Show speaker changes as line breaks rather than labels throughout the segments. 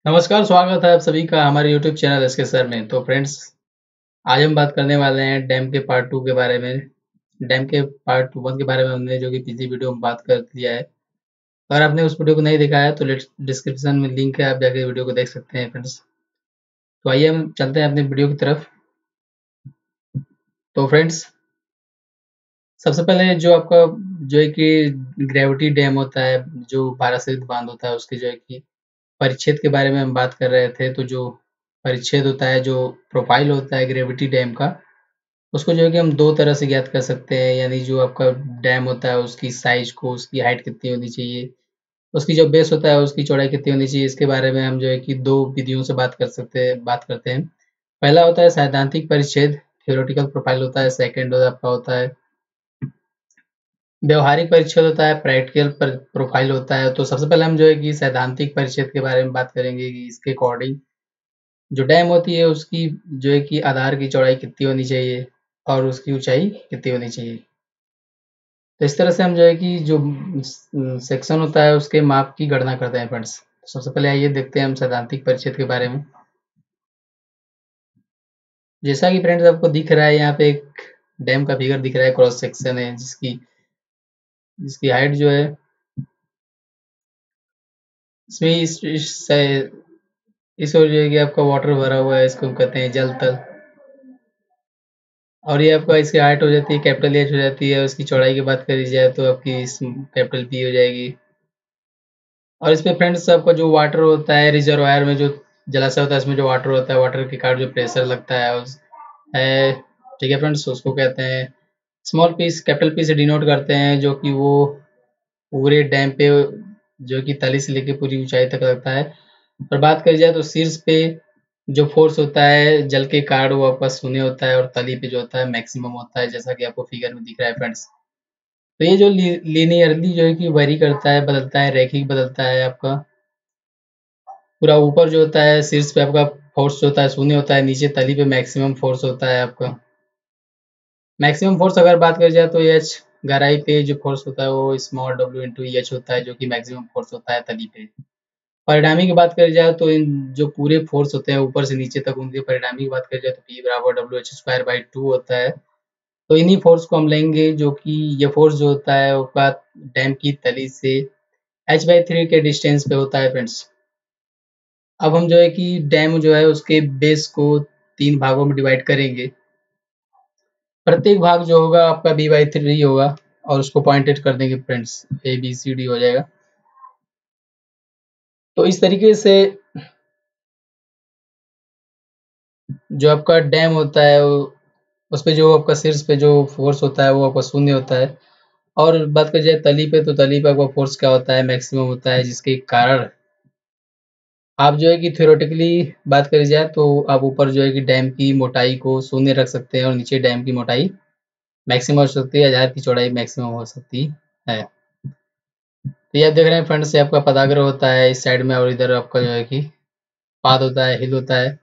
नमस्कार, स्वागत है आप सभी का हमारे यूट्यूब चैनल एसके सर में। तो फ्रेंड्स, आज हम बात करने वाले हैं डैम के पार्ट 2 के बारे में। डैम के पार्ट 1 के बारे में हमने जो कि पिछली वीडियो में बात कर लिया है। अगर आपने उस वीडियो को नहीं देखा है तो डिस्क्रिप्शन में लिंक है, आप जाके वीडियो को देख सकते हैं फ्रेंड्स। तो आइए हम चलते हैं अपने वीडियो की तरफ। तो फ्रेंड्स, सबसे पहले जो आपका जो है कि ग्रेविटी डैम होता है, जो पारासिरिस बांध होता है, उसकी जो है कि परिच्छेद के बारे में हम बात कर रहे थे। तो जो परिच्छेद होता है, जो प्रोफाइल होता है ग्रेविटी डैम का, उसको जो है कि हम 2 तरह से ज्ञात कर सकते हैं। यानी जो आपका डैम होता है उसकी साइज़ को, उसकी हाइट कितनी होनी चाहिए, उसकी जो बेस होता है उसकी चौड़ाई कितनी होनी चाहिए, इसके बारे में हम जो है कि 2 विधियों से बात करते हैं। पहला होता है सैद्धांतिक परिच्छेद, थ्योरेटिकल प्रोफाइल होता है। सेकंड आपका होता है व्यवहारिक परिच्छेद होता है, प्रैक्टिकल प्रोफाइल होता है। तो सबसे पहले हम जो है कि सैद्धांतिक परिच्छेद के बारे में बात करेंगे कि इसके अकॉर्डिंग जो डैम होती है उसकी जो है कि आधार की चौड़ाई कितनी होनी चाहिए और उसकी ऊंचाई कितनी होनी चाहिए। तो इस तरह से हम जो है कि जो सेक्शन होता है उसके माप की गणना करते हैं फ्रेंड्स। सबसे पहले आइए देखते हैं हम सैद्धांतिक परिच्छेद के बारे में। जैसा कि फ्रेंड्स आपको दिख रहा है, यहाँ पे एक डैम का फिगर दिख रहा है, क्रॉस सेक्शन है जिसकी जिसकी हाइट जो है, इसमें इस ओर जो है कि आपका वाटर भरा हुआ है, इसको कहते हैं जल तल। और ये आपका इसकी हाइट हो जाती है कैपिटल एच हो जाती है। उसकी चौड़ाई की बात करी जाए तो आपकी कैपिटल पी हो जाएगी। और इसमें फ्रेंड्स आपका जो वाटर होता है, रिजर्वायर में जो जलाशय होता है उसमें जो वाटर होता है, वाटर के कारण जो प्रेशर लगता है उस है, ठीक है फ्रेंड्स, उसको कहते हैं स्मॉल पीस, कैपिटल पी से डिनोट करते हैं, जो कि वो पूरे डैम पे जो कि तली से लेके पूरी ऊंचाई तक लगता है। और बात करी जाए तो शीर्ष पे जो फोर्स होता है जल के कारण वो आपका शून्य होता है, और तली पे जो होता है मैक्सिमम होता है, जैसा कि आपको फिगर में दिख रहा है फ्रेंड्स। तो ये जो लीनियरली जो है कि वेरी करता है, बदलता है, रैखिक बदलता है आपका। पूरा ऊपर जो होता है शीर्ष पे आपका फोर्स जो होता है शून्य होता है, नीचे तली पे मैक्सिमम फोर्स होता है आपका। मैक्सिमम फोर्स अगर बात करी जाए तो एच गहराई पे जो फोर्स होता है वो स्मॉल डब्ल्यू इंटू एच होता है, जो कि मैक्सिमम फोर्स होता है तली पे। परिणामी की बात करी जाए तो इन जो पूरे फोर्स होते हैं ऊपर से नीचे तक, उनके परिणामी की बात करी जाए तो पी बराबर डब्ल्यू एच स्क्वायर बाई 2 होता है। तो इन्हीं फोर्स को हम लेंगे, जो कि ये फोर्स जो होता है वो डैम की तली से h/3 के डिस्टेंस पे होता है फ्रेंड्स। अब हम जो है कि डैम जो है उसके बेस को 3 भागों में डिवाइड करेंगे। प्रत्येक भाग जो होगा आपका b/3 होगा, और उसको पॉइंटेड कर देंगे friends, A B C D हो जाएगा। तो इस तरीके से जो आपका डैम होता है उस पे जो आपका शीर्ष पे जो फोर्स होता है वो आपका शून्य होता है। और बात करी जाए तली पे, तो तली पे आपका फोर्स क्या होता है, मैक्सिमम होता है, जिसके कारण आप जो है कि थ्योरेटिकली बात करी जाए तो आप ऊपर जो है कि डैम की मोटाई को शून्य रख सकते हैं, और नीचे डैम की मोटाई मैक्सिमम हो सकती है, आधार की चौड़ाई मैक्सिमम हो सकती है। तो ये आप देख रहे हैं फ्रंट से आपका पदाग्र होता है इस साइड में, और इधर आपका जो है कि पाद होता है, हिल होता है।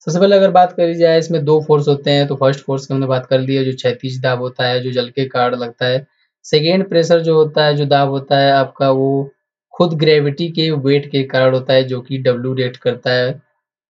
सबसे पहले अगर बात करी जाए, इसमें 2 फोर्स होते हैं। तो फर्स्ट फोर्स की हमने बात कर ली है, जो क्षैतिज दाब होता है, जो जल के कारण लगता है। सेकेंड प्रेशर जो होता है, जो दाब होता है आपका, वो खुद ग्रेविटी के वेट के कारण होता है, जो कि डब्ल्यू रेट करता है।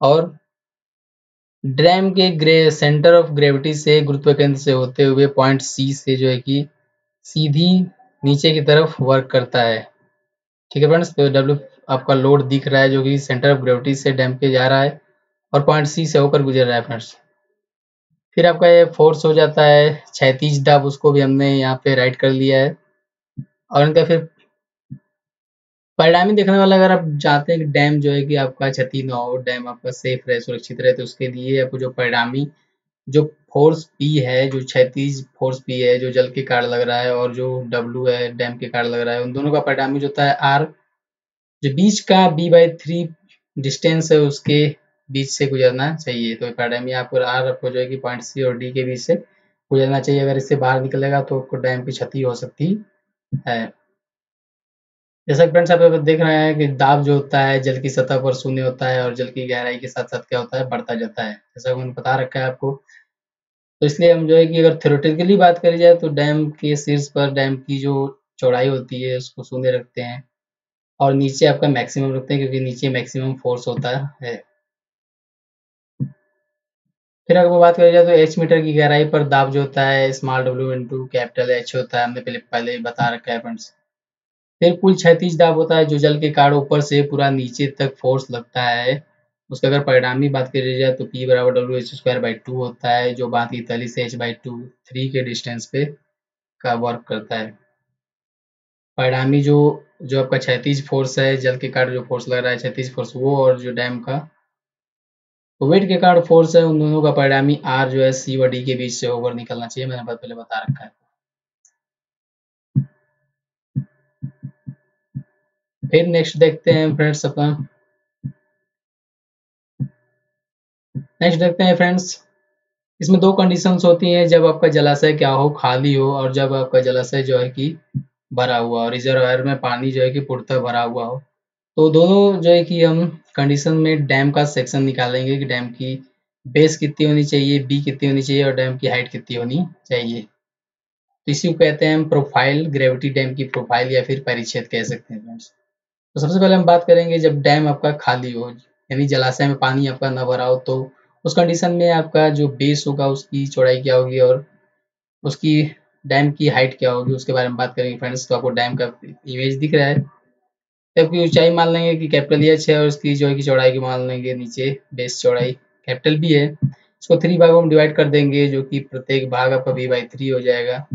और डैम के सेंटर ऑफ ग्रेविटी से, गुरुत्व केंद्र से होते हुए पॉइंट सी से जो है कि सीधी नीचे की तरफ वर्क करता है। ठीक है फ्रेंड्स, तो डब्ल्यू आपका लोड दिख रहा है जो कि सेंटर ऑफ ग्रेविटी से डैम पे जा रहा है और पॉइंट सी से होकर गुजर रहा है फ्रेंड्स। फिर आपका ये फोर्स हो जाता है क्षैतिज दाब, उसको भी हमने यहाँ पे राइट कर लिया है। और इनका फिर परिणामी देखने वाला, अगर आप चाहते हैं कि डैम जो है कि आपका क्षति न हो, डैम आपका सेफ रहे, सुरक्षित रहे, तो उसके लिए आपको जो परिणामी जो फोर्स पी है, जो क्षैतिज फोर्स पी है जो जल के कारण लग रहा है, और जो डब्ल्यू है डैम के कारण लग रहा है, उन दोनों का परिणामी जो होता है आर, जो बीच का b/3 डिस्टेंस है उसके बीच से गुजरना चाहिए। तो परिणामी आपको आर आपको जो है कि पॉइंट सी और डी के बीच से गुजरना चाहिए। अगर इससे बाहर निकलेगा तो आपको डैम की क्षति हो सकती है। जैसा कि फ्रेंड्स आप देख रहे हैं कि दाब जो होता है जल की सतह पर शून्य होता है, और जल की गहराई के साथ साथ क्या होता है, बढ़ता जाता है, जैसा मैंने बता रखा है आपको। तो इसलिए हम जो है कि अगर थ्योरेटिकली बात करी जाए तो डैम के शीर्ष पर डैम की जो चौड़ाई होती है उसको शून्य रखते हैं, और नीचे आपका मैक्सिमम रखते हैं क्योंकि नीचे मैक्सिमम फोर्स होता है। फिर अगर बात करी जाए तो एच मीटर की गहराई पर दाब जो होता है small W into capital H होता है, हमने पहले ही बता रखा है फ्रेंड्स। फिर कुल क्षैतिज दाब होता है जो जल के कारण ऊपर से पूरा नीचे तक फोर्स लगता है। उसका अगर परिणामी बात करी जाए तो P बराबर W H square by to होता है जो बात की तली से एच बाई टू 3 के डिस्टेंस पे का वर्क करता है। परिणामी जो जो आपका क्षैतिज फोर्स है, जल के कारण जो फोर्स लग रहा है क्षैतिज फोर्स वो, और जो डैम का तो वेट के कारण फोर्स है, उन दोनों का परिणामी आर जो है सी व डी के बीच से होकर निकलना चाहिए, मैंने पहले बता रखा है। फिर नेक्स्ट देखते हैं फ्रेंड्स अपन नेक्स्ट देखते हैं फ्रेंड्स, इसमें दो कंडीशंस होती हैं, जब आपका जलाशय क्या हो, खाली हो, और जब आपका जलाशय जो है कि भरा हुआ और रिजर्वायर में पानी जो है कि पूर्णतः भरा हुआ हो। तो दोनों जो है कि हम कंडीशन में डैम का सेक्शन निकालेंगे कि डैम की बेस कितनी होनी चाहिए, बी कितनी होनी चाहिए और डैम की हाइट कितनी होनी चाहिए। तो इसी को कहते हैं हम प्रोफाइल, ग्रेविटी डैम की प्रोफाइल या फिर परिच्छेद कह सकते हैं फ्रेंड्स। तो सबसे पहले हम बात करेंगे जब डैम आपका खाली हो, यानी जलाशय में पानी आपका न भरा हो, तो उस कंडीशन में आपका जो बेस होगा उसकी चौड़ाई क्या होगी और उसकी डैम की हाइट क्या होगी, उसके बारे में बात करेंगे फ्रेंड्स। तो आपको डैम का इमेज दिख रहा है, आपकी ऊंचाई मान लेंगे कि कैपिटल एच है और उसकी जो है कि चौड़ाई की मान लेंगे नीचे बेस चौड़ाई कैपिटल बी है। इसको 3 भागों में डिवाइड कर देंगे जो कि प्रत्येक भाग आपका बी बाई 3 हो जाएगा।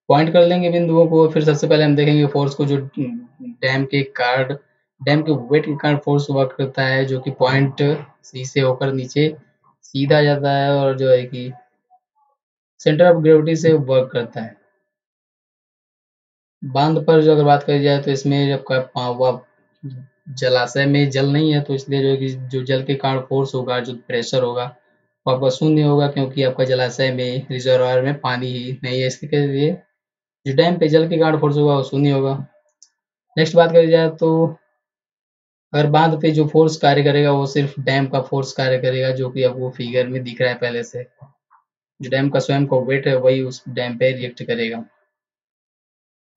पॉइंट कर लेंगे बिंदुओं को। फिर सबसे पहले हम देखेंगे फोर्स को, जो डैम के वेट के कारण फोर्स वर्क करता है जो कि पॉइंट सी से होकर नीचे सीधा जाता है और जो है कि सेंटर ऑफ ग्रेविटी से वर्क करता है। बांध पर जो अगर बात करी जाए तो इसमें जब जलाशय में जल नहीं है तो इसलिए जो है कि जो जल के कारण फोर्स होगा, जो प्रेशर होगा वो आपका शून्य होगा क्योंकि आपका जलाशय में रिजर्वायर में पानी ही नहीं है, इसके लिए जो डैम पे जल के कारण फोर्स होगा वो शून्य होगा। नेक्स्ट बात करी जाए तो अगर बांध पे जो फोर्स कार्य करेगा वो सिर्फ डैम का फोर्स कार्य करेगा जो कि आपको फिगर में दिख रहा है पहले से। जो डैम का स्वयं का वेट है वही उस डैम पे रिएक्ट करेगा।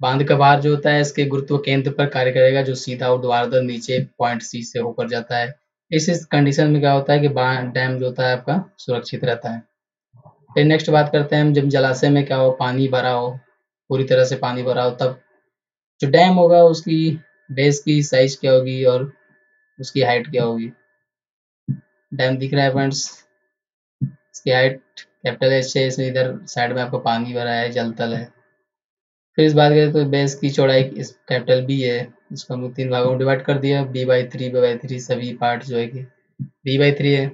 बांध का भार जो होता है इसके गुरुत्व केंद्र पर कार्य करेगा जो सीधा ऊर्ध्वाधर नीचे पॉइंट सी से होकर जाता है। इस कंडीशन में क्या होता है कि डैम जो होता है आपका सुरक्षित रहता है। फिर नेक्स्ट बात करते हैं हम, जब जलाशय में क्या हो, पानी भरा हो, पूरी तरह से पानी भरा हो, तब जो डैम होगा उसकी बेस की साइज क्या होगी और उसकी हाइट क्या होगी। डैम दिख रहा है फ्रेंड्स, इसकी हाइट कैपिटल एच है, इसमें इधर साइड में आपको पानी भरा है, जल तल है। फिर इस बात करें तो बेस की चौड़ाई इस कैपिटल बी है, इसको हम 3 भागों में डिवाइड कर दिया, बी बाई थ्री सभी पार्ट जो है कि बी बाई थ्री है।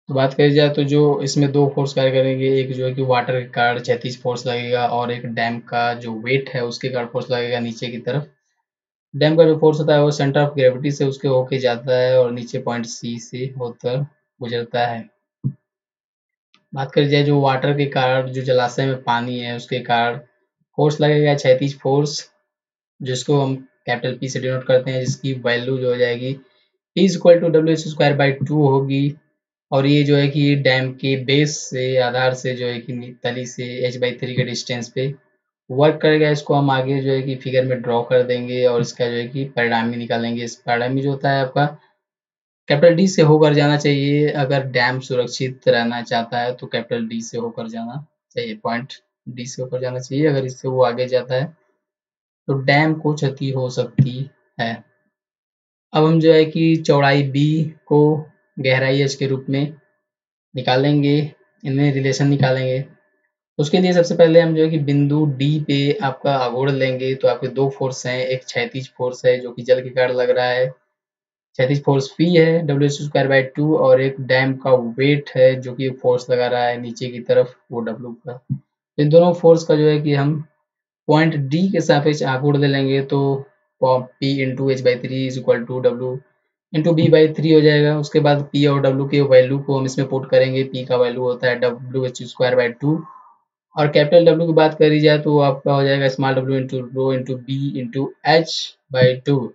तो बात करी जाए तो जो इसमें दो फोर्स कार्य करेंगे, एक जो है कि वाटर के कारण क्षैतिज फोर्स लगेगा और एक डैम का जो वेट है उसके कारण फोर्स लगेगा नीचे की तरफ। डैम का जो फोर्स होता है वो सेंटर ऑफ ग्रेविटी से उसके होके जाता है और नीचे पॉइंट सी से होकर गुजरता है। बात करी जाए जो वाटर के कारण, जो जलाशय में पानी है उसके कारण फोर्स लगेगा, क्षैतिज फोर्स, जिसको हम कैपिटल पी से डिनोट करते हैं, जिसकी वैल्यू जो हो जाएगी P equal to W H square by two होगी। और ये जो है कि डैम के बेस से, आधार से जो है कि तली से एच बाई थ्री के डिस्टेंस पे वर्क करेगा। इसको हम आगे जो है कि फिगर में ड्रॉ कर देंगे और इसका जो है कि परिणामी निकालेंगे। इस परिणामी जो होता है आपका कैपिटल डी से होकर जाना चाहिए। अगर डैम सुरक्षित रहना चाहता है तो कैपिटल डी से होकर जाना चाहिए, पॉइंट डी से होकर जाना चाहिए। अगर इससे वो आगे जाता है तो डैम को क्षति हो सकती है। अब हम जो है कि चौड़ाई बी को गहराई एच के रूप में निकालेंगे, इनमें रिलेशन निकालेंगे। उसके लिए सबसे पहले हम जो है कि बिंदु डी पे आपका आघूर्ण लेंगे। तो आपके दो फोर्स हैं, एक क्षैतिज फोर्स है जो कि जल के कारण लग रहा है, क्षैतिज फोर्स P है W H square by two, और एक डैम का वेट है जो कि फोर्स लगा रहा है नीचे की तरफ, वो W का। इन दोनों फोर्स का जो है कि हम पॉइंट डी के सापेक्ष आघूर्ण ले लेंगे तो P into H by three is equal to W into B by three हो जाएगा। उसके बाद P और W के वैल्यू को हम इसमें पुट करेंगे। P का वैल्यू होता है W H square by two और कैपिटल W की बात करी जाए तो आपका हो जाएगा small w into rho into B into H by two.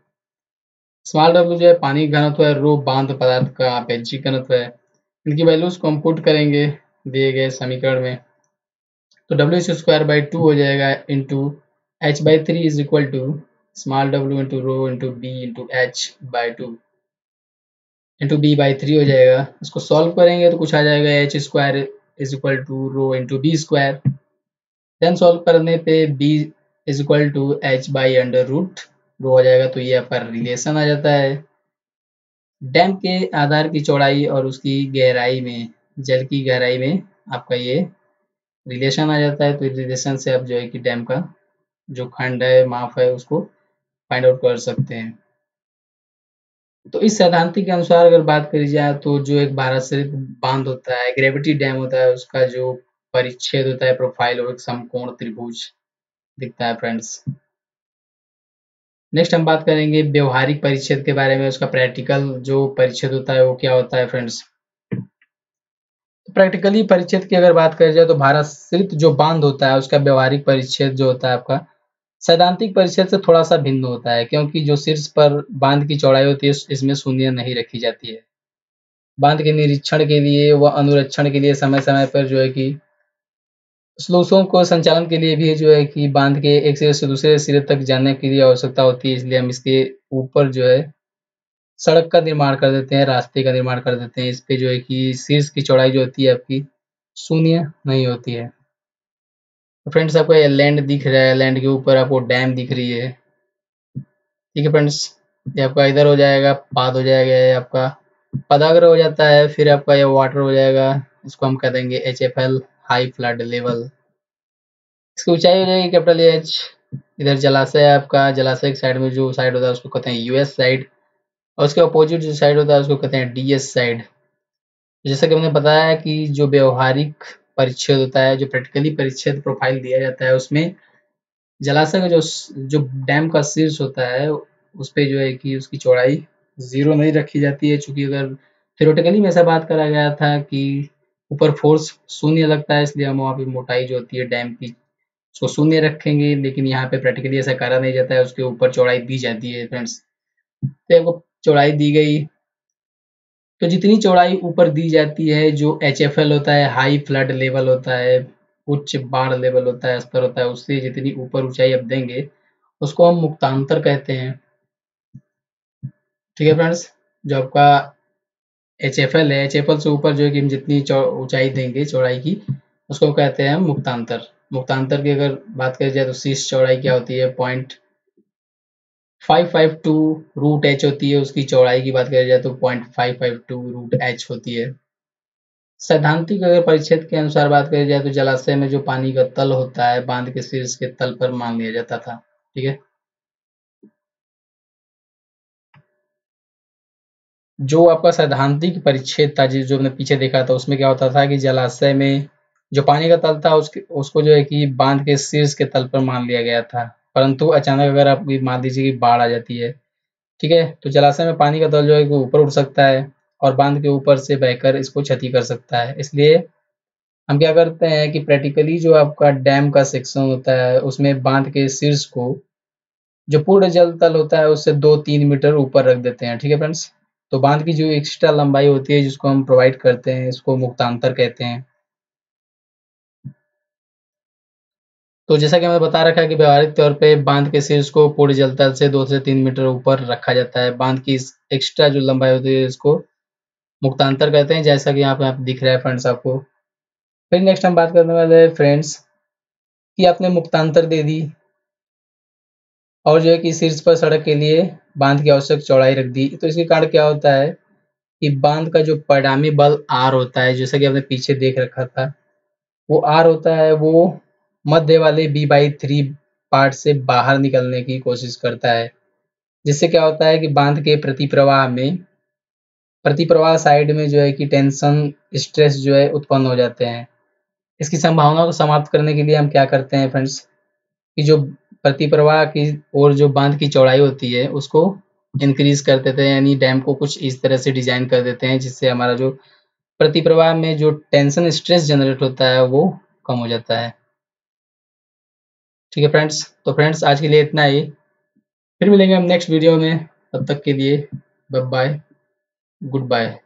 Small w जो है पानी का घनत्व है, रो बांध पदार्थ का अपेक्षित घनत्व है। इनकी वैल्यूज को हम पुट करेंगे दिए गए समीकरण में। तो W H square by two हो जाएगा into h/3 is equal to small w into rho into B into h/2 into b/3 हो जाएगा। इसको सॉल्व करेंगे तो कुछ आ जाएगा h² is equal to rho into b²। Then solve करने पे b is equal to h/√, rho हो जाएगा। तो ये आपका रिलेशन आ जाता है। डैम के आधार की चौड़ाई और उसकी गहराई में, जल की गहराई में आपका ये रिलेशन आ जाता है। तो रिलेशन से आप जो है कि डैम का जो खंड है, माप है, उसको फाइंड आउट कर सकते हैं। तो इस सैद्धांतिक के अनुसार अगर बात करी जाए तो जो एक भारत सरित बांध होता है, ग्रेविटी डैम होता है, उसका जो परिच्छेद होता है, प्रोफाइल, और एक समकोण त्रिभुज दिखता है फ्रेंड्स। नेक्स्ट हम बात करेंगे व्यवहारिक परिच्छेद के बारे में। उसका प्रैक्टिकल जो परिच्छेद होता है वो क्या होता है फ्रेंड्स। प्रैक्टिकली परिच्छेद की अगर बात करी जाए तो भारत सरित जो बांध होता है उसका व्यवहारिक परिच्छेद जो होता है आपका सैद्धांतिक परिच्छेद से थोड़ा सा भिन्न होता है, क्योंकि जो शीर्ष पर बांध की चौड़ाई होती है इसमें शून्य नहीं रखी जाती है। बांध के निरीक्षण के लिए व अनुरक्षण के लिए समय समय पर जो है कि स्लूसों को संचालन के लिए भी जो है कि बांध के एक सिरे से दूसरे सिरे तक जाने की लिए आवश्यकता होती है। इसलिए हम इसके ऊपर जो है सड़क का निर्माण कर देते हैं, रास्ते का निर्माण कर देते हैं। इस पे जो है कि शीर्ष की चौड़ाई जो होती है आपकी शून्य नहीं होती है। तो फ्रेंड्स आपको ये लैंड दिख रहा है, लैंड के ऊपर आपको डैम दिख रही है। ठीक है फ्रेंड्स, ये आपका इधर हो जाएगा, पाद हो जाएगा, ये आपका पदाग्र हो जाता है, फिर आपका ये वाटर हो जाएगा। इसको हम कह देंगे HFL, हाई फ्लड लेवल। इसकी ऊंचाई हो जाएगी कैपिटल H। इधर जलाशय है आपका, जलाशय के साइड में जो साइड होता है उसको कहते हैं US साइड, और उसके अपोजिट जो साइड होता है उसको कहते हैं DS साइड। जैसा कि हमने बताया कि जो व्यवहारिक परिच्छेद होता है, जो प्रैक्टिकली परिच्छेद प्रोफाइल दिया जाता है, उसमें जलाशय का जो डैम का शीर्ष होता है उस पे जो है कि उसकी चौड़ाई 0 नहीं रखी जाती है। चूंकि अगर थ्योरेटिकली में ऐसा बात करा गया था कि ऊपर फोर्स शून्य लगता है, इसलिए हम वहाँ पे मोटाई जो होती है डैम की उसको शून्य रखेंगे। लेकिन यहाँ पे प्रैक्टिकली ऐसा करा नहीं जाता है, उसके ऊपर चौड़ाई दी जाती है फ्रेंड्स। तो आपको चौड़ाई दी गई, तो जितनी चौड़ाई ऊपर दी जाती है, जो HFL होता है, हाई फ्लड लेवल होता है, उच्च बाढ़ लेवल होता है, स्तर होता है, उससे जितनी ऊपर ऊंचाई आप देंगे उसको हम मुक्तांतर कहते हैं। ठीक है फ्रेंड्स, जो आपका HFL है, HFL से ऊपर जो है कि हम जितनी ऊंचाई देंगे चौड़ाई की उसको कहते हैं मुक्तांतर। मुक्तांतर की अगर बात करी जाए तो शीर्ष चौड़ाई क्या होती है, 0.552 √h होती है। उसकी चौड़ाई की बात करी जाए तो 0.552 √h होती है। सैद्धांतिक अगर परिच्छेद के अनुसार बात करी जाए तो जलाशय में जो पानी का तल होता है बांध के शीर्ष के तल पर मान लिया जाता था। ठीक है, जो आपका सैद्धांतिक परिच्छेद था जो हमने पीछे देखा था, उसमें क्या होता था कि जलाशय में जो पानी का तल था उसको जो है कि बांध के शीर्ष के तल पर मान लिया गया था। परंतु अचानक अगर आप मान लीजिए कि बाढ़ आ जाती है, ठीक है, तो जलाशय में पानी का तल जो है कि ऊपर उठ सकता है और बांध के ऊपर से बहकर इसको क्षति कर सकता है। इसलिए हम क्या करते हैं कि प्रैक्टिकली जो आपका डैम का सेक्शन होता है उसमें बांध के शीर्ष को जो पूर्ण जल तल होता है उससे 2-3 मीटर ऊपर रख देते हैं। ठीक है फ्रेंड्स, तो बांध की जो एक्स्ट्रा लंबाई होती है जिसको हम प्रोवाइड करते हैं इसको मुक्तांतर कहते हैं। तो जैसा कि हमें बता रखा है कि व्यवहारिक तौर पे बांध के शीर्ष को पूर्ण जल तल से 2 से 3 मीटर ऊपर रखा जाता है। बांध की एक्स्ट्रा जो लंबाई होती है इसको मुक्तांतर कहते हैं, जैसा कि यहाँ पे आप दिख रहा है फ्रेंड्स आपको। फिर नेक्स्ट हम बात करने वाले हैं फ्रेंड्स कि आपने मुक्तांतर दे दी और जो है कि शीर्ष पर सड़क के लिए बांध की आवश्यक चौड़ाई रख दी, तो इसके कारण क्या होता है कि बांध का जो परिणामी बल आर होता है, जैसा कि आपने पीछे देख रखा था, वो आर होता है, वो मध्य वाले b/3 पार्ट से बाहर निकलने की कोशिश करता है। जिससे क्या होता है कि बांध के प्रतिप्रवाह साइड में जो है कि टेंशन स्ट्रेस जो है उत्पन्न हो जाते हैं। इसकी संभावना को समाप्त करने के लिए हम क्या करते हैं फ्रेंड्स कि जो प्रतिप्रवाह की और जो बांध की चौड़ाई होती है उसको इंक्रीज कर देते हैं, यानी डैम को कुछ इस तरह से डिजाइन कर देते हैं जिससे हमारा जो प्रतिप्रवाह में जो टेंशन स्ट्रेस जनरेट होता है वो कम हो जाता है। ठीक है फ्रेंड्स, तो फ्रेंड्स आज के लिए इतना ही, फिर मिलेंगे हम नेक्स्ट वीडियो में। तब तक के लिए बाय बाय, गुड बाय।